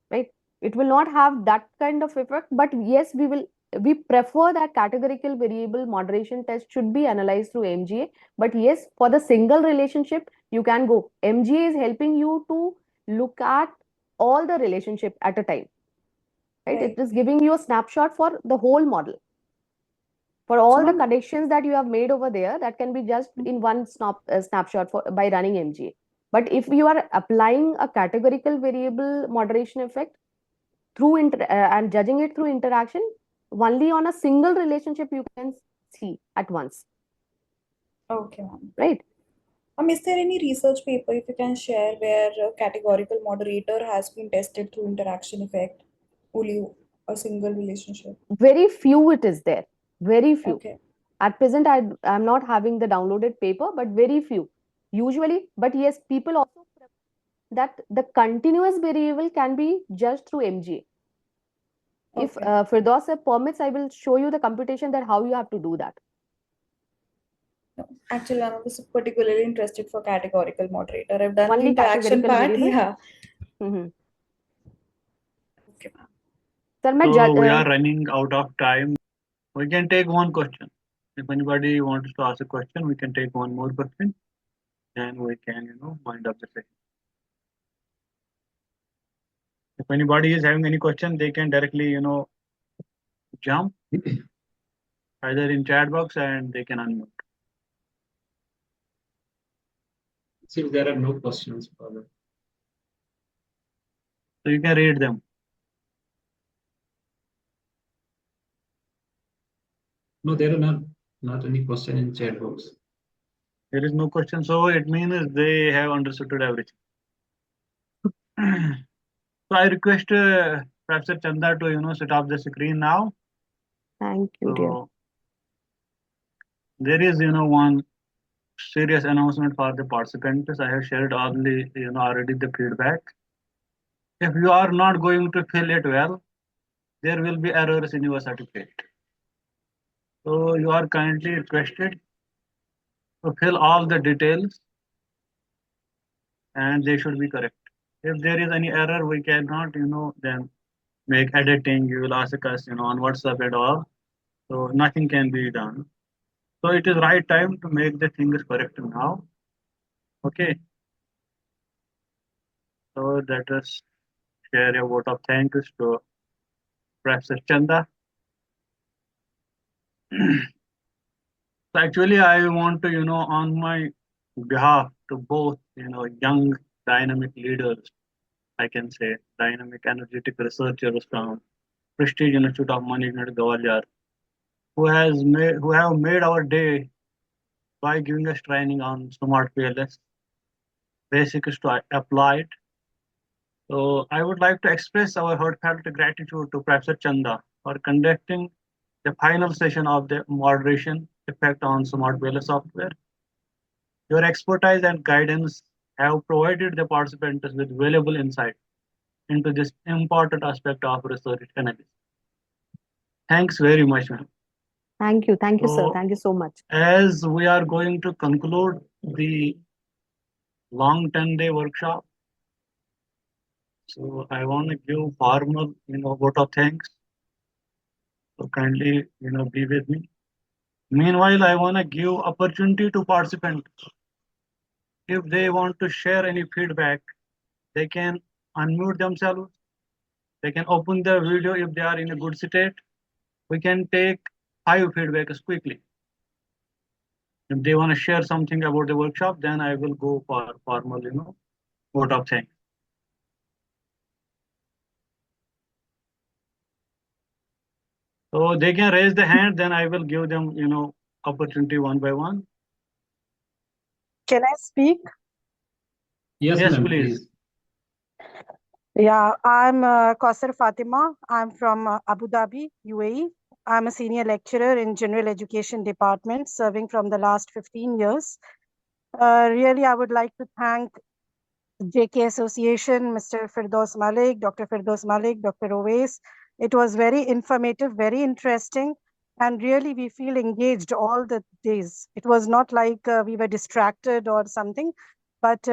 right? It will not have that kind of effect, but yes, we prefer that categorical variable moderation test should be analyzed through MGA. But yes, for the single relationship, you can go. MGA is helping you to look at all the relationship at a time, right? It Right. is giving you a snapshot for the whole model. For all the connections that you have made over there, that can be just in one snapshot by running MGA. But if you are applying a categorical variable moderation effect through and judging it through interaction, only on a single relationship you can see at once. Okay, ma'am. Right. Is there any research paper if you can share where a categorical moderator has been tested through interaction effect, only a single relationship? Very few it is there. Very few. Okay. At present, I'm not having the downloaded paper, but very few. Usually, but yes, people also that the continuous variable can be judged through MGA. If Okay. Firdaus permits, I will show you the computation that how you have to do that. No, actually, I was particularly interested for categorical moderator. I've done the Only interaction categorical part. variable. Yeah. Okay, ma'am. Sir, So we are running out of time. We can take one question. If anybody wants to ask a question, we can take one more question. Then we can, wind up the session. If anybody is having any question, they can directly, jump either in chat box and they can unmute. Since there are no questions further. So you can read them. No, there are not any question in chat box. There is no question, so it means they have understood everything. So I request Professor Chanda to set up the screen now. Thank you, dear. So there is one serious announcement for the participants. I have shared already the feedback. If you are not going to fill it well, there will be errors in your certificate. So you are kindly requested to fill all the details and they should be correct. If there is any error, we cannot, then make editing. You will ask us, on WhatsApp and all. So nothing can be done. So it is right time to make the things correct now. Okay. So let us share a vote of thanks to Professor Chanda. So actually, I want to, on my behalf to both, young dynamic leaders, I can say dynamic energetic researchers from Prestige Institute of Management Gwalior, who have made our day by giving us training on SmartPLS, basics to apply it. So I would like to express our heartfelt gratitude to Professor Chanda for conducting the final session of the moderation effect on SmartPLS software. Your expertise and guidance have provided the participants with valuable insight into this important aspect of research analysis. Thanks very much, ma'am. Thank you, sir. So, Thank you so much. As we are going to conclude the long 10-day workshop, so I want to give formal, vote of thanks. So kindly, be with me. Meanwhile, I want to give opportunity to participants. If they want to share any feedback, they can unmute themselves They can open their video if they are in a good state. We can take 5 feedbacks quickly. If they want to share something about the workshop, then I will go for formal, vote of thanks. So they can raise the hand, then I will give them, opportunity one by one. Can I speak? Yes, Yes, ma'am, please. Yeah, I'm Kausar Fatima. I'm from Abu Dhabi, UAE. I'm a senior lecturer in General Education Department, serving from the last 15 years. Really, I would like to thank JK Association, Mr. Firdaus Malik, Dr. Firdaus Malik, Dr. Owais. It was very informative, very interesting, and really we feel engaged all the days. It was not like we were distracted or something, but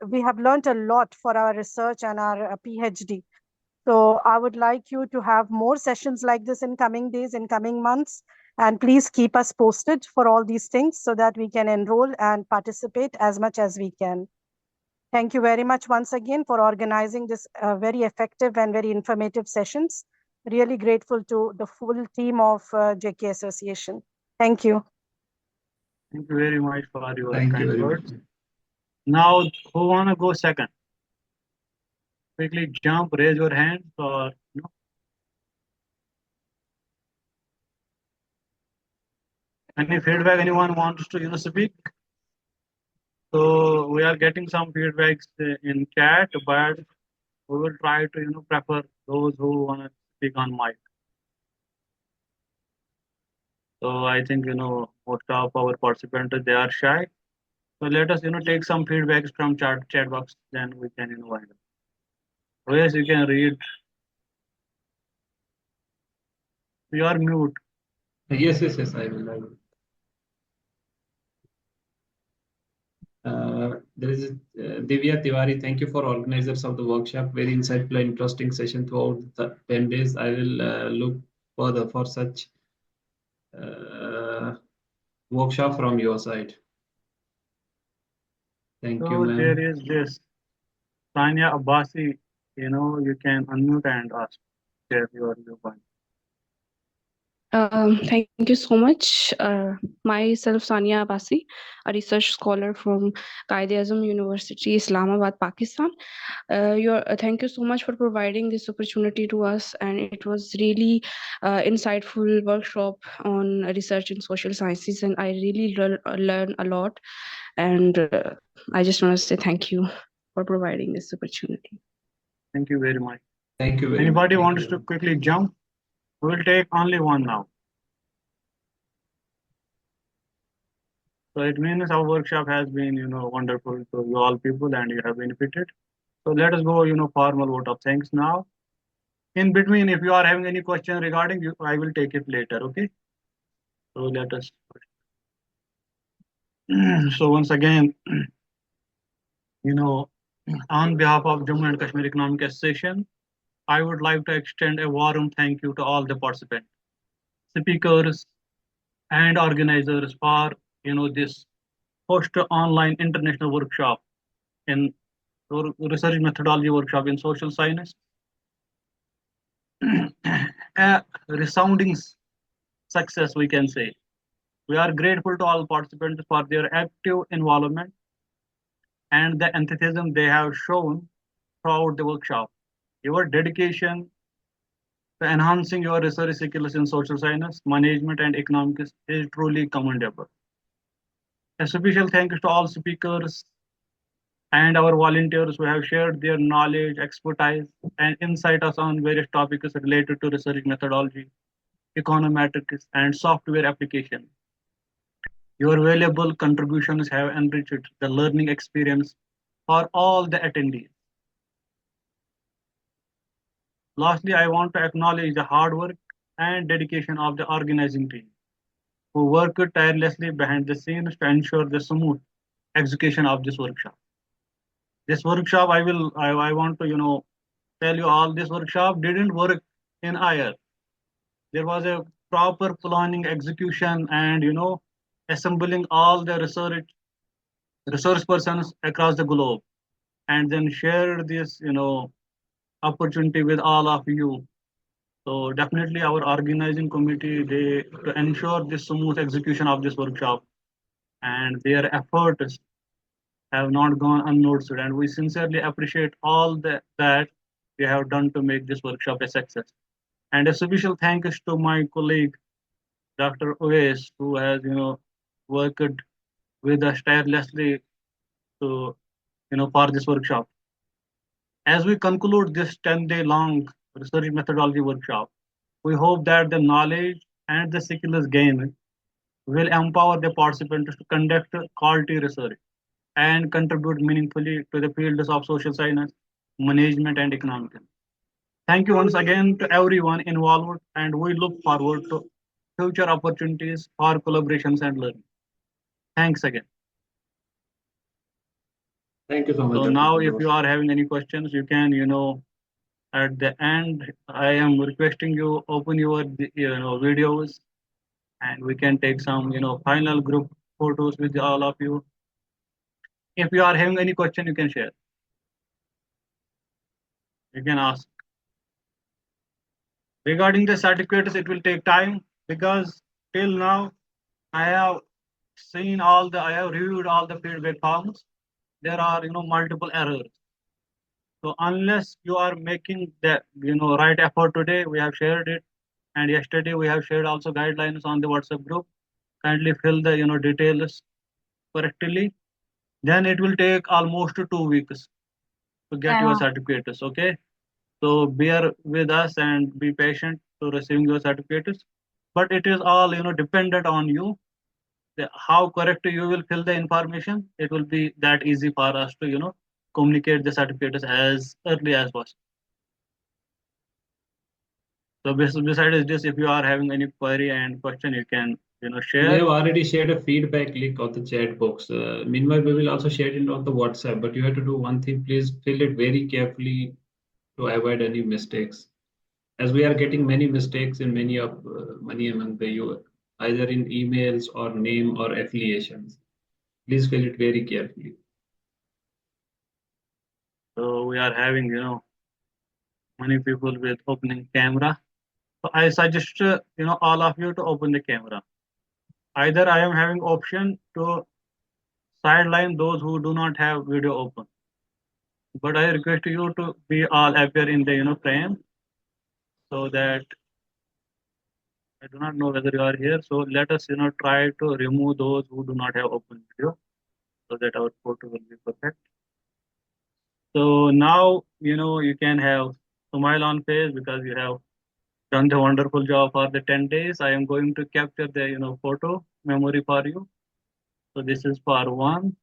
we have learned a lot for our research and our PhD. So I would like you to have more sessions like this in coming days, in coming months, and please keep us posted for all these things so that we can enroll and participate as much as we can. Thank you very much once again for organizing this very effective and very informative sessions. Really grateful to the full team of JK Association. Thank you. Thank you very much for your Thank you kind very words. much. Now, who wanna go second? Quickly jump, raise your hand, or any feedback anyone wants to speak. So we are getting some feedbacks in chat, but we will try to prefer those who want to speak on mic. So I think most of our participants they are shy. So let us take some feedbacks from chat box, then we can wind up. Oh, yes, you can read. You are mute. Yes, I will. There is Divya Tiwari. Thank you for organizers of the workshop. Very insightful and interesting session throughout the 10 days. I will look further for such workshop from your side. Thank you, So ma'am. there is this Tanya Abbasi. You can unmute and ask, share your viewpoint. Thank you so much. Myself, Sania Abasi, a research scholar from Qaid-e-Azam University, Islamabad, Pakistan. Thank you so much for providing this opportunity to us, and it was really insightful workshop on research in social sciences, and I really learned a lot. And I just want to say thank you for providing this opportunity. Thank you very much. Thank you very Anybody much. wants to quickly jump? We will take only one now. So it means our workshop has been, wonderful to you all people and you have benefited. So let us go, formal vote of thanks now. In between, if you are having any question regarding you, I will take it later, okay? So let us. So once again, on behalf of Jammu and Kashmir Economic Association, I would like to extend a warm thank you to all the participants, speakers, and organizers for this host online international workshop in research methodology workshop in social science. A resounding success, we can say. We are grateful to all participants for their active involvement and the enthusiasm they have shown throughout the workshop. Your dedication to enhancing your research skills in social science, management, and economics is truly commendable. A special thanks to all speakers and our volunteers who have shared their knowledge, expertise, and insights on various topics related to research methodology, econometrics, and software application. Your valuable contributions have enriched the learning experience for all the attendees. Lastly, I want to acknowledge the hard work and dedication of the organizing team, who worked tirelessly behind the scenes to ensure the smooth execution of this workshop. This workshop, I want to tell you all, this workshop didn't work in IR. There was a proper planning, execution, and assembling all the resource persons across the globe, and then share this opportunity with all of you. So definitely our organizing committee, to ensure the smooth execution of this workshop, and their efforts have not gone unnoticed. And we sincerely appreciate all that you have done to make this workshop a success. And a special thanks to my colleague, Dr. Owais, who has, worked with us tirelessly to, for this workshop. As we conclude this 10-day long research methodology workshop, we hope that the knowledge and the skills gained will empower the participants to conduct quality research and contribute meaningfully to the fields of social science, management, and economics. Thank you once again to everyone involved, and we look forward to future opportunities for collaborations and learning. Thanks again. Thank you so much. So Dr. now, if Firoz. you are having any questions, you can, at the end, I am requesting you open your, videos, and we can take some, final group photos with all of you. If you are having any question, you can share. You can ask. Regarding the certificates, it will take time because till now I have I have reviewed all the feedback forms. There are, multiple errors. So unless you are making the, right effort today, we have shared it. And yesterday we have shared also guidelines on the WhatsApp group. Kindly fill the, details correctly. Then it will take almost 2 weeks to get your certificates. Okay. So bear with us and be patient to receiving your certificates. But it is all, dependent on you. How correct you will fill the information. It will be that easy for us to, communicate the certificates as early as possible. So besides this, if you are having any query and question, you can, share. We have already shared a feedback link on the chat box. Meanwhile, we will also share it on the WhatsApp. But you have to do one thing. Please fill it very carefully to avoid any mistakes, as we are getting many mistakes in many among the you, either in emails or name or affiliations. Please fill it very carefully. So we are having, many people with opening camera. So I suggest, all of you to open the camera. Either I am having option to sideline those who do not have video open. But I request you to be all appear in the, frame, so that I do not know whether you are here. So let us, try to remove those who do not have open video, so that our photo will be perfect. So now, you can have smile on face because you have done the wonderful job for the 10 days. I am going to capture the, photo memory for you. So this is for one.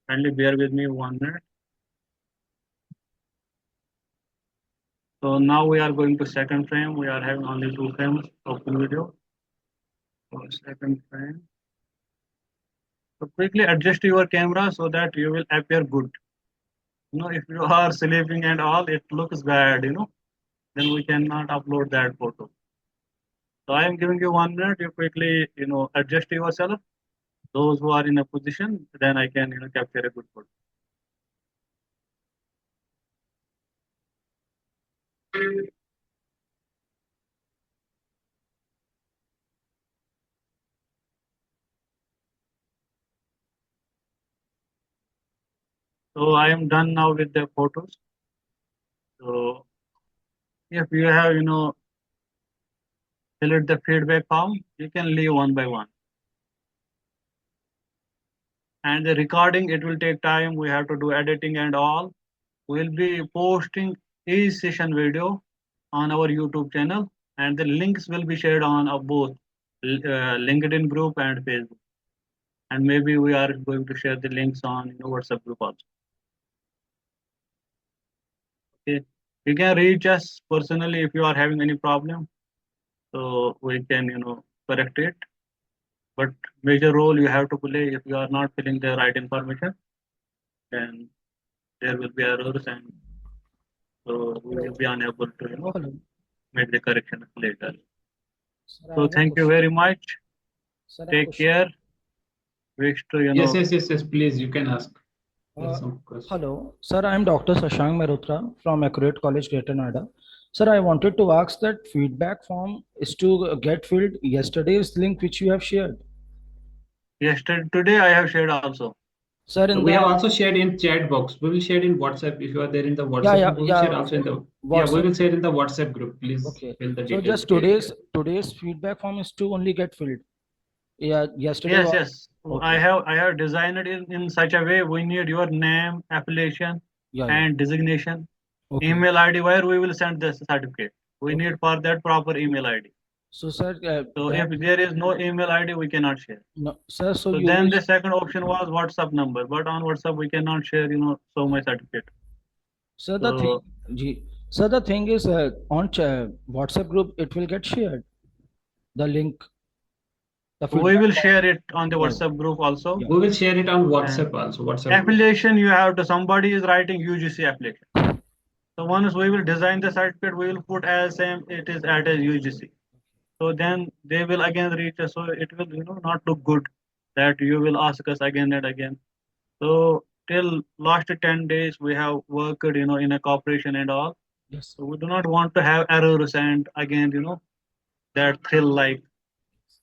Kindly bear with me 1 minute. So now we are going to second frame. We are having only 2 frames open video. So second frame. So quickly adjust your camera so that you will appear good. If you are sleeping and all, it looks bad, then we cannot upload that photo. So I am giving you 1 minute. You quickly, adjust yourself. Those who are in a position, then I can, capture a good photo. So I am done now with the photos. So if you have, filled the feedback form, you can leave one by one. And the recording, it will take time. We have to do editing and all. We'll be posting each session video on our YouTube channel, and the links will be shared on both LinkedIn group and Facebook. And maybe we are going to share the links on WhatsApp group also. Okay, you can reach us personally if you are having any problem, so we can correct it. But major role you have to play. If you are not filling the right information, then there will be errors, and so we will be unable to make the correction later. Sir, I So have a thank you question. very much. Sir, I have a Take question. care. wish to, Yes. Please, you can ask. Some questions. Hello, sir. I am Dr. Shashank Mehrotra from Accurate College, Greater Noida. Sir, I wanted to ask that feedback form is to get filled yesterday's link which you have shared. Today I have shared also. Sir, in We have the also shared in chat box. We will share in WhatsApp. If you are there in the yeah WhatsApp group, we will share yeah also in the we WhatsApp. will share in the WhatsApp group. Please Okay. fill the So details just there. today's feedback form is to only get filled. Yeah, yesterday. Yes. Okay. I have designed it in such a way. We need your name, affiliation, Yeah. and designation, Okay. email ID where we will send the certificate. We Okay. need for that proper email ID. So sir, So if there is no email ID, we cannot share. no, sir. So So you then will, the second option was WhatsApp number, but on WhatsApp we cannot share, so much certificate. sir, the thing, sir, the thing is on WhatsApp group it will get shared. The link. The We feedback will form. share it on the Yeah. WhatsApp group also. Yeah. We will share it on WhatsApp also. WhatsApp group. Affiliation, you have to, somebody is writing UGC affiliation. So once we will design the certificate, we will put as same it is at as UGC. So then they will again reach us. So it will, not look good that you will ask us again and again. So till last 10 days, we have worked, in a cooperation and all. Yes. So we do not want to have errors and again, that thrill like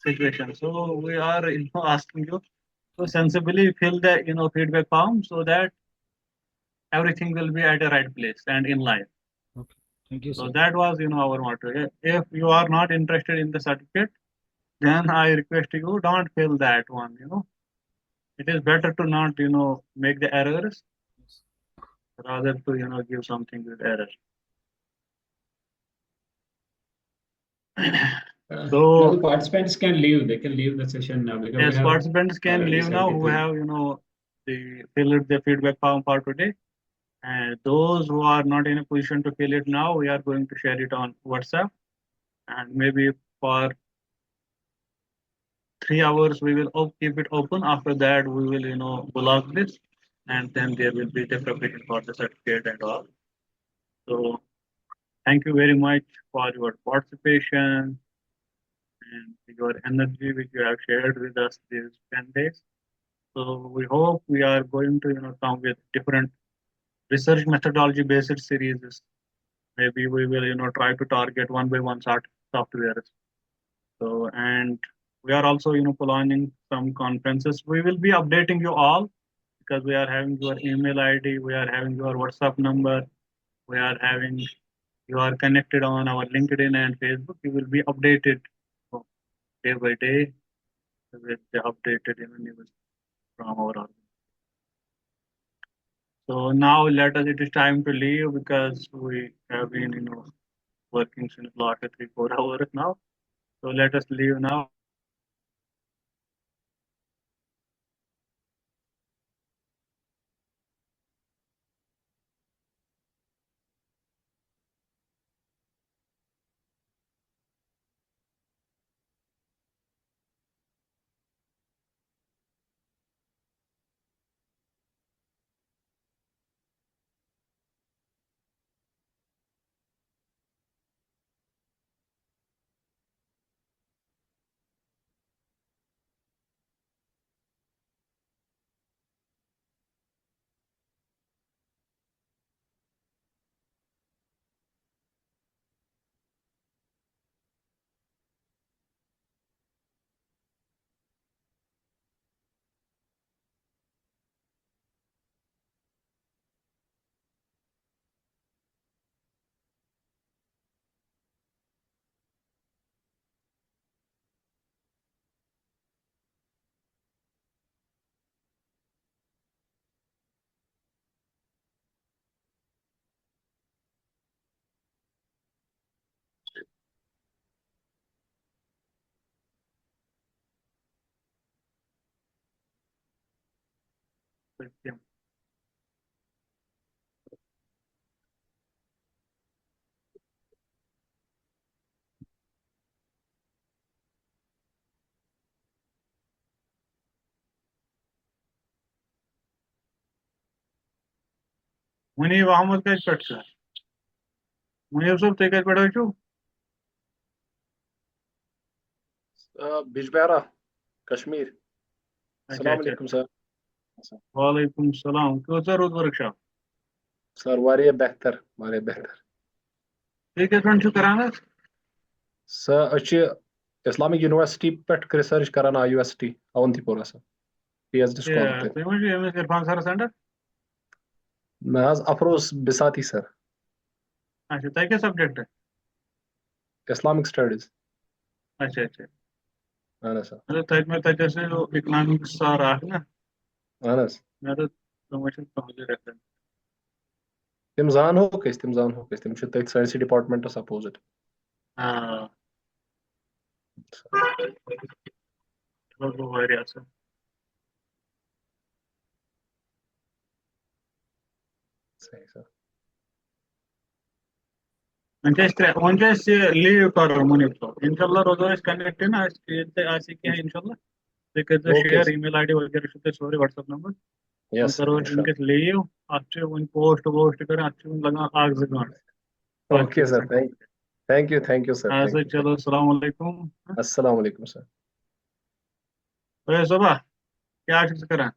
situation. So we are, asking you to sensibly fill the, feedback form so that everything will be at the right place and in line. Okay. Thank you, So sir. that was, our motto. If you are not interested in the certificate, then I request you don't fill that one. It is better to not, make the errors rather to, give something with error. Now the participants can leave. They can leave the session now because Yes, we have participants can already leave now who 73. have, filled the feedback form for today. And those who are not in a position to fill it now, we are going to share it on WhatsApp. And maybe for 3 hours, we will keep it open. After that, we will, block this. And then there will be the preparation for the certificate and all. So thank you very much for your participation and your energy which you have shared with us these 10 days. So we hope we are going to, come with different research methodology based series. Maybe we will, try to target one by one softwares. So, and we are also, planning some conferences. We will be updating you all because we are having your email ID, we are having your WhatsApp number, we are having, you are connected on our LinkedIn and Facebook. You will be updated day by day with the updated news from our organization. So now it is time to leave because we have been, working since last 3-4 hours now. So let us leave now. Munib Ahmed ka picture. Munib sir, take a picture. Bijbera, Kashmir. Assalamu alaikum, sir. वालेकुम सलाम क्यों sir रोज workshop Sir, वारिया बेहतर, वारिया बेहतर. ठीक है friend कराना Sir, अच्छी Islamic University पेट research कराना UST Avantipura sir. PhD scholar थे. तुम जो एमएस इरफान सर सेंटर मैं आज अफरोज बिसाती sir. अच्छा तय क्या सब्जेक्ट है Islamic Studies. अच्छा अच्छा हाँ sir. मतलब तय में तय जैसे जो इकोनॉमिक्स सर आ ना हाँ sir. मैं तो प्रमोशन पहुंच रहता है Tim जान हो किस Tim शुद्ध एक science department as opposite. हाँ तो वारिया सर सही sir. once leave for monitor inshallah rozo is connected na as ki hai inshallah because the Okay, share sir. email id वगैरह शुद्ध sorry whatsapp number Yes sir. करो Inshallah. इनके leave अच्छे उन post करें अच्छे उन लगा आग जगान Okay sir. Thank you sir. Thank ऐसे you. चलो अस्सलाम वालेकुम Assalamu alaikum sir. ओए सुबह क्या चीज करें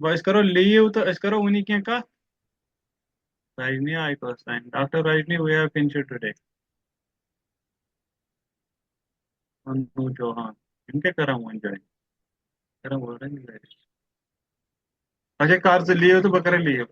बस करो लीव तो इस करो उन्हीं के का Rajni I was signed. After Rajni, we have finished today. अनु चौहान इनके करा हूँ एंजॉय करा बोल रहे हैं अच्छा कार से लिए हो तो बकरे लिए हो